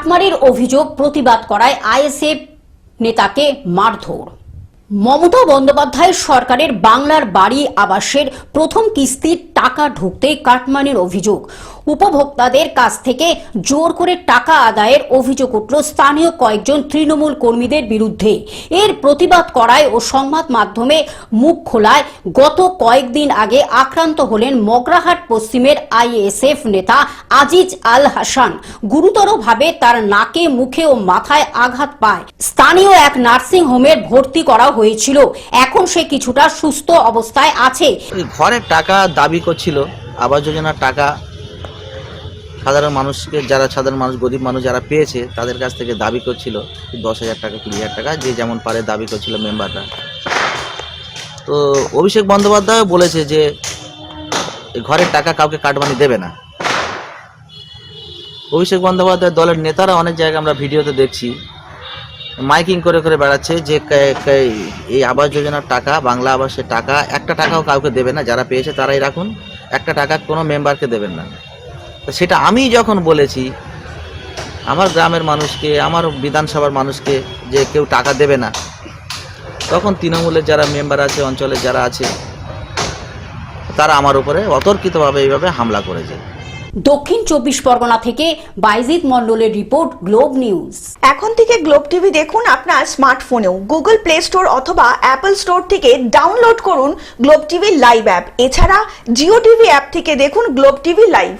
কাটমারির অভিযোগ প্রতিবাদ করায় আইএসএফ নেতাকে মারধর। মমতা বন্দ্যোপাধ্যায় সরকারের বাংলার বাড়ি আবাসের প্রথম কিস্তির টাকা ঢুকতে কাটমানির অভিযোগ। উপভোক্তাদের কাছ থেকে জোর করে টাকা আদায়ের অভিযোগ উঠল স্থানীয় কয়েকজন তৃণমূল কর্মীদের বিরুদ্ধে। এর প্রতিবাদ করায় ও সংবাদ মাধ্যমে মুখ খোলায় গত কয়েকদিন আগে আক্রান্ত হলেন মগরাহাট পশ্চিমের আইএসএফ নেতা আজিজ আল হাসান। গুরুতরভাবে তার নাকে, মুখে ও মাথায় আঘাত পায়। স্থানীয় এক নার্সিং হোমের ভর্তি করা হয়েছিল। এখন সে কিছুটা সুস্থ অবস্থায় আছে। ঘরের টাকা দাবি করছিল, আবাস যোজনার টাকা সাধারণ মানুষকে, যারা সাধারণ মানুষ, গরিব মানুষ যারা পেয়েছে তাদের কাছ থেকে দাবি করছিল 10,000 টাকা, 20,000 টাকা, যে যেমন পারে দাবি করছিল মেম্বাররা। তো অভিষেক বন্দ্যোপাধ্যায় বলেছে যে ঘরের টাকা কাউকে কাটমানি দেবে না। অভিষেক বন্দ্যোপাধ্যায় দলের নেতারা অনেক জায়গায় আমরা ভিডিওতে দেখছি মাইকিং করে করে বেড়াচ্ছে যে এই আবাস যোজনার টাকা, বাংলা আবাসের টাকা, একটা টাকাও কাউকে দেবে না, যারা পেয়েছে তারাই রাখুন, একটা টাকা কোনো মেম্বারকে দেবেন না। তো সেটা আমি যখন বলেছি আমার গ্রামের মানুষকে, আমার বিধানসভার মানুষকে যে কেউ টাকা দেবে না, তখন তৃণমূলের যারা মেম্বার আছে, অঞ্চলে যারা আছে, তারা আমার উপরে অতর্কিতভাবে এইভাবে হামলা করেছে। দক্ষিণ 24 পরগনা থেকে বাইজিৎ মণ্ডলের রিপোর্ট, গ্লোব নিউজ। এখন থেকে গ্লোব টিভি দেখুন আপনার স্মার্টফোনেও। গুগল প্লে স্টোর অথবা অ্যাপল স্টোর থেকে ডাউনলোড করুন গ্লোব টিভি লাইভ অ্যাপ। এছাড়া জিও টিভি অ্যাপ থেকে দেখুন গ্লোব টিভি লাইভ।